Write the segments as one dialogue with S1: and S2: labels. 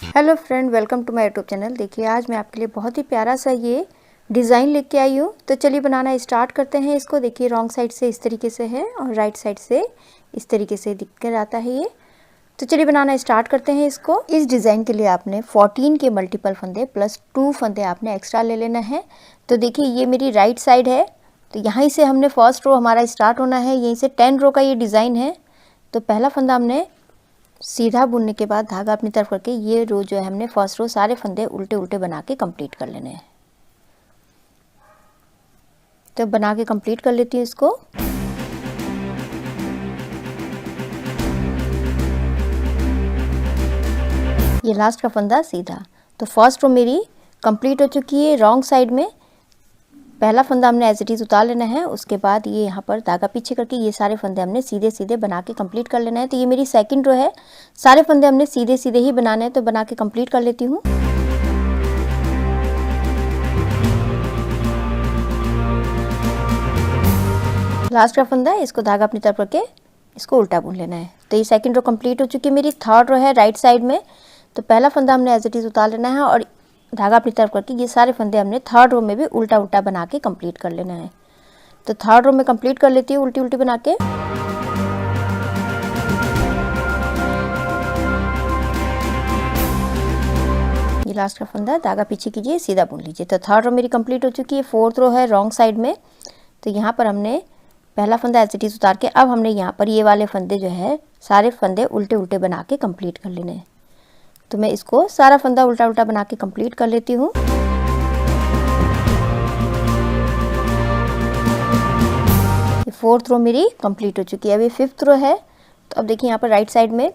S1: Hello friend, welcome to my YouTube channel. देखिए आज मैं आपके लिए बहुत ही प्यारा सा ये डिज़ाइन लेके आई हूँ। तो चलिए बनाना स्टार्ट करते हैं इसको। देखिए रॉन्ग साइड से इस तरीके से है और राइट साइड से इस तरीके से दिख कर आता है ये। तो चलिए बनाना स्टार्ट करते हैं इसको। इस डिज़ाइन के लिए आपने 14 के मल्टीपल फंदे प्लस 2 फंदे आपने एक्स्ट्रा ले लेना है। तो देखिए ये मेरी राइट साइड है, तो यहाँ से हमने फर्स्ट रो हमारा स्टार्ट होना है। यहीं से 10 रो का ये डिज़ाइन है। तो पहला फंदा हमने सीधा बुनने के बाद धागा अपनी तरफ करके ये रो जो है हमने फर्स्ट रो सारे फंदे उल्टे उल्टे बना के कंप्लीट कर लेने हैं। तो बना के कंप्लीट कर लेती हूँ इसको। ये लास्ट का फंदा सीधा। तो फर्स्ट रो मेरी कंप्लीट हो चुकी है। रॉन्ग साइड में पहला फंदा हमने एज इट इज़ उतार लेना है। उसके बाद ये यहाँ पर धागा पीछे करके ये सारे फंदे हमने सीधे सीधे बना के कंप्लीट कर लेना है। तो ये मेरी सेकंड रो है। सारे फंदे हमने सीधे सीधे ही बनाने हैं, तो बना के कंप्लीट कर लेती हूँ। लास्ट का फंदा है, इसको धागा अपनी तरफ करके इसको उल्टा बुन लेना है। तो ये सेकंड रो कंप्लीट हो चुकी है। मेरी थर्ड रो है राइट साइड में। तो पहला फंदा हमने एज इट इज़ उतार लेना है और धागा अपनी तरफ करके ये सारे फंदे हमने थर्ड रो में भी उल्टा उल्टा बना के कंप्लीट कर लेना है। तो थर्ड रो में कंप्लीट कर लेती हूँ उल्टी उल्टी बना के। ये लास्ट का फंदा है, धागा पीछे कीजिए, सीधा बुन लीजिए। तो थर्ड रो मेरी कंप्लीट हो चुकी है। फोर्थ रो है रॉन्ग साइड में। तो यहाँ पर हमने पहला फंदा एज इट इज़ उतार के अब हमने यहाँ पर ये वाले फंदे जो है सारे फंदे उल्टे उल्टे बना के कंप्लीट कर लेने हैं। तो मैं इसको सारा फंदा उल्टा उल्टा बना के कंप्लीट कर लेती हूँ। ये फोर्थ रो मेरी कंप्लीट हो चुकी है। अभी फिफ्थ रो है। तो अब देखिए यहाँ पर राइट साइड में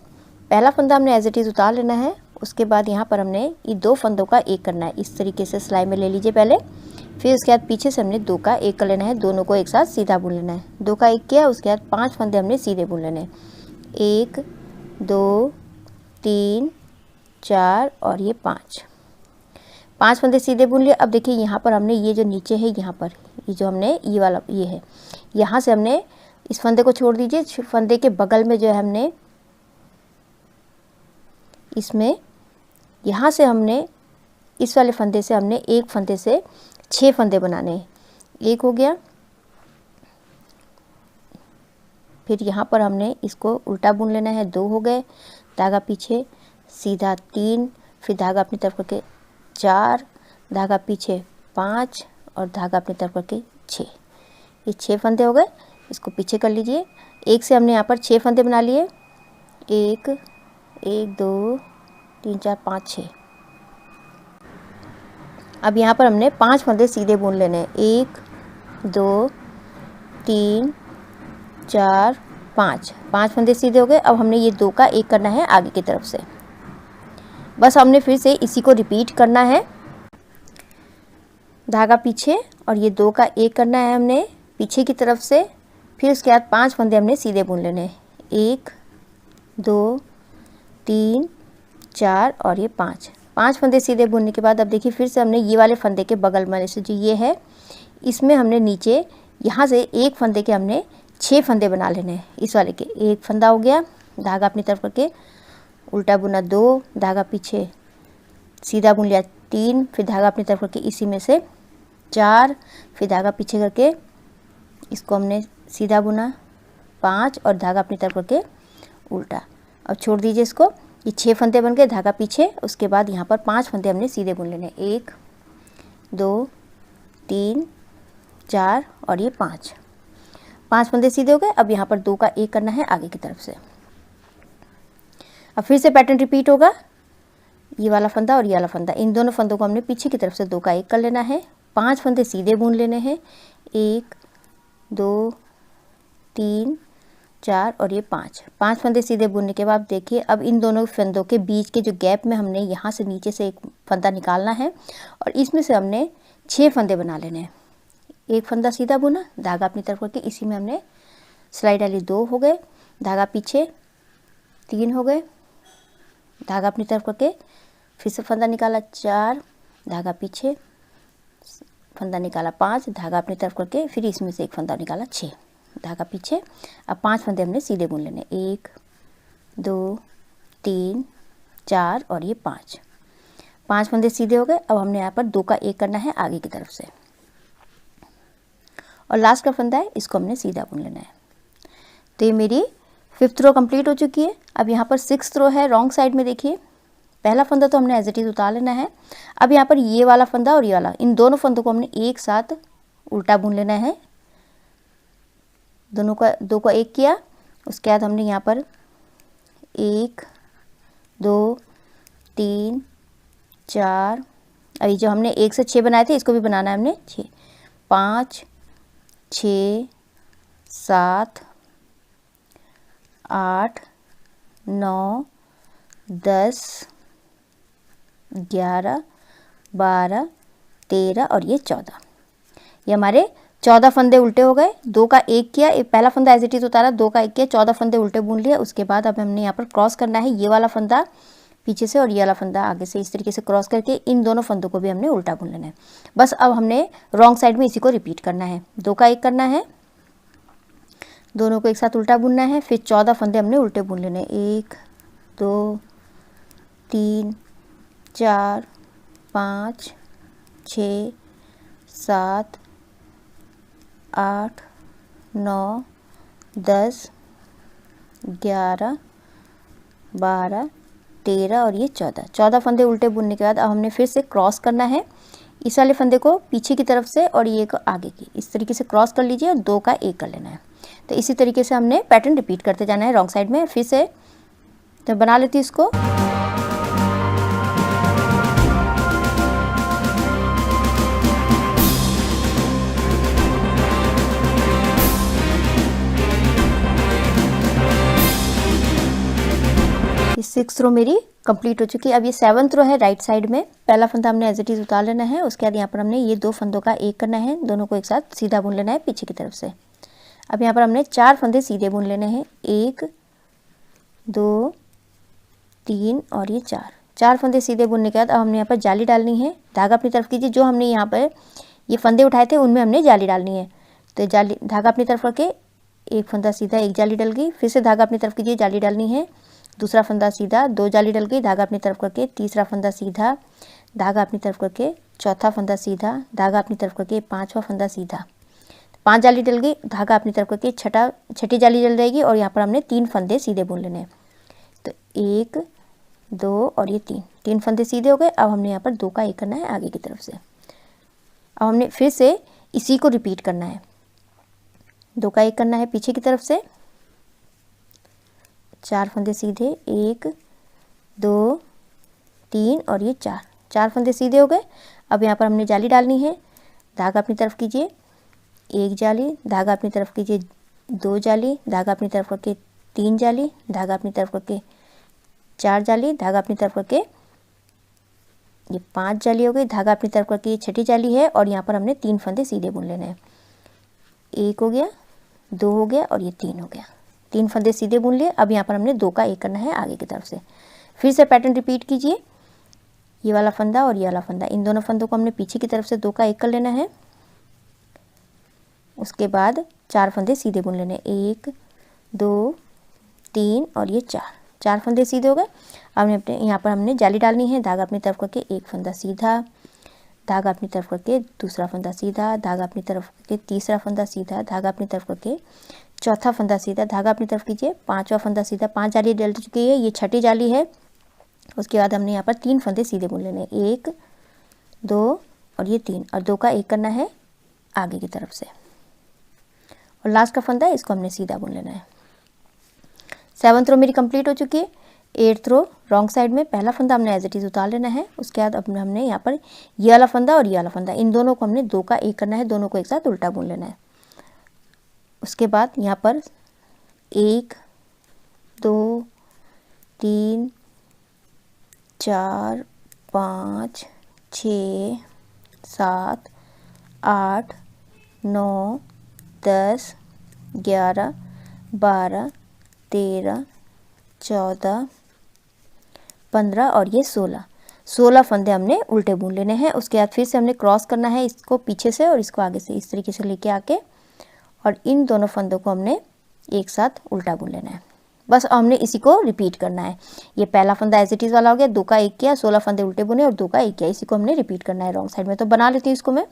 S1: पहला फंदा हमने एज इट इज़ उतार लेना है। उसके बाद यहाँ पर हमने ये दो फंदों का एक करना है। इस तरीके से सिलाई में ले लीजिए पहले। फिर उसके बाद पीछे से हमने दो का एक कर लेना है। दोनों को एक साथ सीधा बुन लेना है। दो का एक किया, उसके बाद 5 फंदे हमने सीधे बुन लेने हैं। 1 2 3 4 और ये 5 फंदे सीधे बुन लिए। अब देखिए यहाँ पर हमने ये जो नीचे है, यहाँ पर ये जो हमने ये वाला ये है, यहाँ से हमने इस फंदे को छोड़ दीजिए। फंदे के बगल में जो है हमने इसमें यहाँ से हमने इस वाले फंदे से हमने एक फंदे से 6 फंदे बनाने हैं। एक हो गया। फिर यहाँ पर हमने इसको उल्टा बुन लेना है। 2 हो गए, धागा पीछे सीधा 3, फिर धागा अपनी तरफ करके 4, धागा पीछे 5 और धागा अपनी तरफ करके 6। ये 6 फंदे हो गए। इसको पीछे कर लीजिए। एक से हमने यहाँ पर 6 फंदे बना लिए। 1 1 2 3 4 5 6। अब यहाँ पर हमने 5 फंदे सीधे बुन लेने हैं। 1 2 3 4 5 फंदे सीधे हो गए। अब हमने ये 2 का एक करना है आगे की तरफ से। बस हमने फिर से इसी को रिपीट करना है। धागा पीछे और ये 2 का एक करना है हमने पीछे की तरफ से। फिर उसके बाद 5 फंदे हमने सीधे बुन लेने हैं। 1 2 3 4 और ये 5 फंदे सीधे बुनने के बाद अब देखिए फिर से हमने ये वाले फंदे के बगल में से जो ये है, इसमें हमने नीचे यहाँ से एक फंदे के हमने 6 फंदे बना लेने हैं। इस वाले के एक फंदा हो गया, धागा अपनी तरफ करके उल्टा बुना 2, धागा पीछे सीधा बुन लिया 3, फिर धागा अपनी तरफ करके इसी में से 4, फिर धागा पीछे करके इसको हमने सीधा बुना 5 और धागा अपनी तरफ करके उल्टा। अब छोड़ दीजिए इसको। ये 6 फंदे बन गए, धागा पीछे। उसके बाद यहाँ पर 5 फंदे हमने सीधे बुन लेने। 1 2 3 4 और ये 5 फंदे सीधे हो गए। अब यहाँ पर 2 का एक करना है आगे की तरफ से। अब फिर से पैटर्न रिपीट होगा। ये वाला फंदा और ये वाला फंदा, इन दोनों फंदों को हमने पीछे की तरफ से 2 का एक कर लेना है। 5 फंदे सीधे बुन लेने हैं। 1 2 3 4 और ये 5 फंदे सीधे बुनने के बाद देखिए अब इन दोनों फंदों के बीच के जो गैप में हमने यहाँ से नीचे से एक फंदा निकालना है और इसमें से हमने 6 फंदे बना लेने हैं। एक फंदा सीधा बुना, धागा अपनी तरफ करके इसी में हमने सिलाई डाली। 2 हो गए, धागा पीछे 3 हो गए, धागा अपनी तरफ करके फिर से फंदा निकाला 4, धागा पीछे फंदा निकाला 5, धागा अपनी तरफ करके फिर इसमें से एक फंदा निकाला 6, धागा पीछे। अब 5 फंदे हमने सीधे बुन लेने। 1 2 3 4 और ये 5 5 फंदे सीधे हो गए। अब हमने यहाँ पर 2 का 1 करना है आगे की तरफ से, और लास्ट का फंदा है इसको हमने सीधा बुन लेना है। तो ये मेरी 5th रो कंप्लीट हो चुकी है। अब यहाँ पर 6th रो है रॉन्ग साइड में। देखिए पहला फंदा तो हमने एज इट इज उतार लेना है। अब यहाँ पर ये वाला फंदा और ये वाला, इन दोनों फंदों को हमने एक साथ उल्टा बुन लेना है। दोनों का 2 का 1 किया, उसके बाद हमने यहाँ पर 1 2 3 4, अभी जो हमने 1 से 6 बनाए थे इसको भी बनाना है हमने 6, 5 6 7 8 9 10 11 12 13 और ये 14। ये हमारे 14 फंदे उल्टे हो गए। 2 का 1 किया, एक पहला फंदा एज इट इज उतारा, 2 का 1 किया, 14 फंदे उल्टे बुन लिया। उसके बाद अब हमने यहाँ पर क्रॉस करना है, ये वाला फंदा पीछे से और ये वाला फंदा आगे से, इस तरीके से क्रॉस करके इन दोनों फंदों को भी हमने उल्टा बुन लेना है। बस अब हमने रॉन्ग साइड में इसी को रिपीट करना है। 2 का 1 करना है, दोनों को एक साथ उल्टा बुनना है, फिर 14 फंदे हमने उल्टे बुन लेने हैं। 1 2 3 4 5 6 7 8 9 10 11 12 13 और ये 14 फंदे उल्टे बुनने के बाद अब हमने फिर से क्रॉस करना है। इस वाले फंदे को पीछे की तरफ से और ये को आगे की, इस तरीके से क्रॉस कर लीजिए और 2 का 1 कर लेना है। तो इसी तरीके से हमने पैटर्न रिपीट करते जाना है रॉन्ग साइड में। फिर से तो बना लेती हूँ इसको। ये 6th रो मेरी कंप्लीट हो चुकी है। अब ये 7th रो है राइट साइड में। पहला फंदा हमने एज इट इज उतार लेना है, उसके बाद यहाँ पर हमने ये 2 फंदों का 1 करना है, दोनों को एक साथ सीधा बुन लेना है पीछे की तरफ से। अब यहाँ पर हमने 4 फंदे सीधे बुन लेने हैं, 1 2 3 और ये 4 फंदे सीधे बुनने के बाद अब हमने यहाँ पर जाली डालनी है। धागा अपनी तरफ कीजिए, जो हमने यहाँ पर ये फंदे उठाए थे उनमें हमने जाली डालनी है। तो जाली, धागा अपनी तरफ करके एक फंदा सीधा, एक जाली डल गई, फिर से धागा अपनी तरफ कीजिए, जाली डालनी है, दूसरा फंदा सीधा, 2 जाली डल गई, धागा अपनी तरफ करके, तीसरा फंदा सीधा, धागा अपनी तरफ करके, चौथा फंदा सीधा, धागा अपनी तरफ करके, 5वां फंदा सीधा, 5 जाली डल गई, धागा अपनी तरफ करके, छठी जाली डल जाएगी और यहाँ पर हमने 3 फंदे सीधे बुन लेने हैं। तो 1 2 और ये 3 फंदे सीधे हो गए। अब हमने यहाँ पर 2 का 1 करना है आगे की तरफ से। अब हमने फिर से इसी को रिपीट करना है, 2 का 1 करना है पीछे की तरफ से, 4 फंदे सीधे, 1 2 3 और ये 4 फंदे सीधे हो गए। अब यहाँ पर हमने जाली डालनी है, धागा अपनी तरफ कीजिए, 1 जाली, धागा अपनी तरफ कीजिए, 2 जाली, धागा अपनी तरफ करके 3 जाली, धागा अपनी तरफ करके 4 जाली, धागा अपनी तरफ करके ये 5 जाली हो गई, धागा अपनी तरफ करके ये छठी जाली है और यहाँ पर हमने 3 फंदे सीधे बुन लेने हैं। 1 हो गया, 2 हो गया और ये 3 हो गया, 3 फंदे सीधे बुन लिए। अब यहाँ पर हमने 2 का 1 करना है आगे की तरफ से। फिर से पैटर्न रिपीट कीजिए, ये वाला फंदा और ये वाला फंदा, इन दोनों फंदों को हमने पीछे की तरफ से 2 का 1 कर लेना है। उसके बाद 4 फंदे सीधे बुन लेने, 1 2 3 और ये 4 फंदे सीधे हो गए। अब अपने यहाँ पर हमने जाली डालनी है, धागा अपनी तरफ करके 1 फंदा सीधा, धागा अपनी तरफ करके दूसरा फंदा सीधा, धागा अपनी तरफ करके तीसरा फंदा सीधा, धागा अपनी तरफ करके चौथा फंदा सीधा, धागा अपनी तरफ कीजिए, 5वां फंदा सीधा, 5 जाली डल चुकी है, ये छठी जाली है। उसके बाद हमने यहाँ पर 3 फंदे सीधे बुन लेने, 1 2 और ये 3 और 2 का 1 करना है आगे की तरफ से, और लास्ट का फंदा है इसको हमने सीधा बुन लेना है। 7th रो मेरी कंप्लीट हो चुकी है। 8th रो रॉन्ग साइड में, पहला फंदा हमने एज इट इज उतार लेना है। उसके बाद अब हमने यहाँ पर ये वाला फंदा और ये वाला फंदा, इन दोनों को हमने 2 का 1 करना है, दोनों को एक साथ उल्टा बुन लेना है। उसके बाद यहाँ पर 1 2 3 4 5 6 7 8 9 10 11 12 13 14 15 और ये 16 फंदे हमने उल्टे बुन लेने हैं। उसके बाद फिर से हमने क्रॉस करना है, इसको पीछे से और इसको आगे से, इस तरीके से लेके आके, और इन दोनों फंदों को हमने एक साथ उल्टा बुन लेना है। बस हमने इसी को रिपीट करना है। ये पहला फंदा एज इट इज़ वाला हो गया, 2 का 1 किया, 16 फंदे उल्टे बुने और 2 का 1 किया। इसी को हमने रिपीट करना है रॉन्ग साइड में। तो बना लेती हूँ इसको मैं।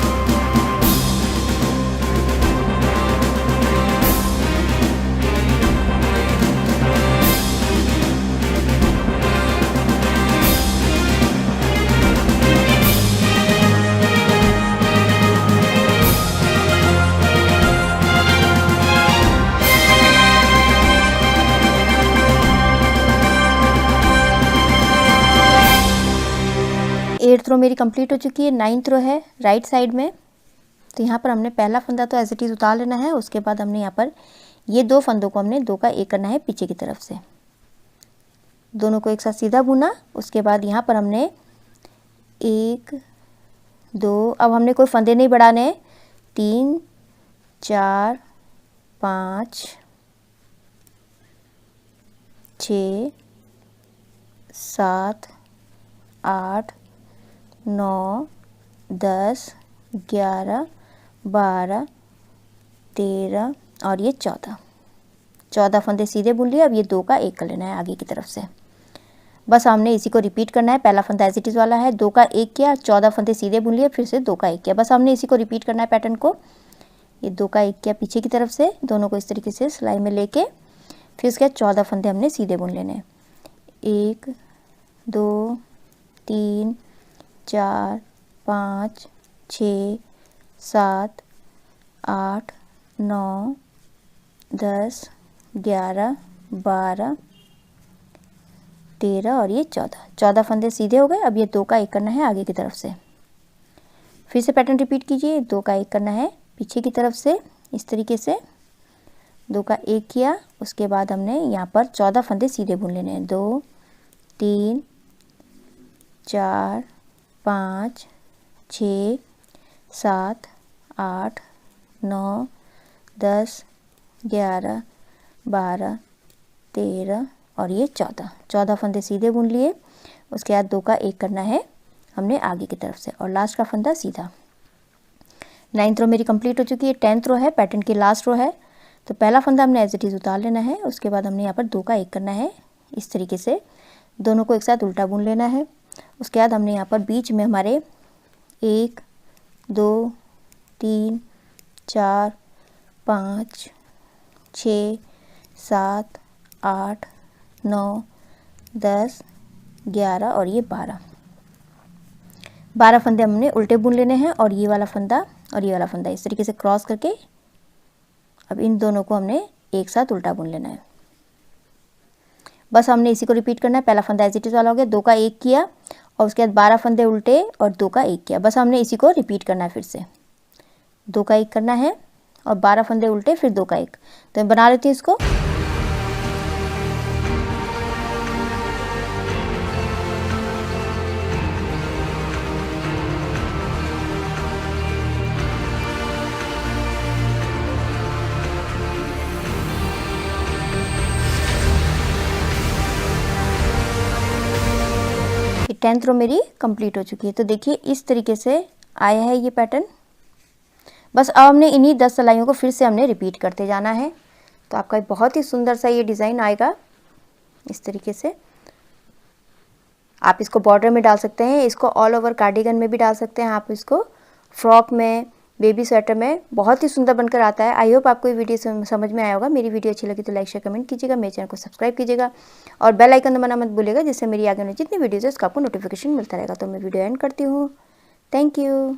S1: एट्थ रो मेरी कंप्लीट हो चुकी है। 9th रो है राइट साइड में। तो यहाँ पर हमने पहला फंदा तो एज इट इज़ उतार लेना है। उसके बाद हमने यहाँ पर ये 2 फंदों को हमने 2 का 1 करना है पीछे की तरफ से। दोनों को एक साथ सीधा बुना। उसके बाद यहाँ पर हमने 1 2, अब हमने कोई फंदे नहीं बढ़ाने, 3 4 5 6 7 8 9 10 11 12 13 और ये 14 फंदे सीधे बुन लिए। अब ये 2 का 1 कर लेना है आगे की तरफ से। बस हमने इसी को रिपीट करना है। पहला फंदा एज इट इज़ वाला है, 2 का 1 किया, 14 फंदे सीधे बुन लिए, फिर से 2 का 1 किया। बस हमने इसी को रिपीट करना है पैटर्न को। ये 2 का 1 किया पीछे की तरफ से, दोनों को इस तरीके से सिलाई में लेके फिर उसके बाद 14 फंदे हमने सीधे बुन लेने हैं। 1 2 3 4 5 6 7 8 9 10 11 12 13 और ये 14 फंदे सीधे हो गए। अब ये 2 का 1 करना है आगे की तरफ से। फिर से पैटर्न रिपीट कीजिए। 2 का 1 करना है पीछे की तरफ से, इस तरीके से 2 का 1 किया। उसके बाद हमने यहाँ पर 14 फंदे सीधे बुन लेने हैं। 2 3 4 5 6 7 8 9 10 11 12 13 और ये 14 फंदे सीधे बुन लिए। उसके बाद 2 का 1 करना है हमने आगे की तरफ से और लास्ट का फंदा सीधा। 9th रो मेरी कंप्लीट हो चुकी है। 10th रो है, पैटर्न की लास्ट रो है। तो पहला फंदा हमने एज इट इज़ उतार लेना है। उसके बाद हमने यहाँ पर 2 का 1 करना है इस तरीके से, दोनों को एक साथ उल्टा बुन लेना है। उसके बाद हमने यहाँ पर बीच में हमारे 1 2 3 4 5 6 7 8 9 10 11 और ये 12 फंदे हमने उल्टे बुन लेने हैं और ये वाला फंदा और ये वाला फंदा इस तरीके से क्रॉस करके अब इन दोनों को हमने एक साथ उल्टा बुन लेना है। बस हमने इसी को रिपीट करना है। पहला फंदा एज इट इज़ वाला हो गया, 2 का 1 किया और उसके बाद 12 फंदे उल्टे और 2 का 1 किया। बस हमने इसी को रिपीट करना है। फिर से 2 का 1 करना है और 12 फंदे उल्टे फिर 2 का 1। तो मैं बना लेती हूँ इसको। ये 10th रो मेरी कंप्लीट हो चुकी है। तो देखिए इस तरीके से आया है ये पैटर्न। बस अब हमने इन्हीं 10 सिलाइयों को फिर से हमने रिपीट करते जाना है। तो आपका बहुत ही सुंदर सा ये डिज़ाइन आएगा इस तरीके से। आप इसको बॉर्डर में डाल सकते हैं, इसको ऑल ओवर कार्डिगन में भी डाल सकते हैं, आप इसको फ्रॉक में, बेबी स्वेटर में बहुत ही सुंदर बनकर आता है। आई होप आपको ये वीडियो समझ में आया होगा। मेरी वीडियो अच्छी लगी तो लाइक शेयर कमेंट कीजिएगा, मेरे चैनल को सब्सक्राइब कीजिएगा और बेल आइकन दबाना मत भूलिएगा, जिससे मेरी आगे वाली जितनी वीडियोज़ है उसका आपको नोटिफिकेशन मिलता रहेगा। तो मैं वीडियो एंड करती हूँ। Thank you.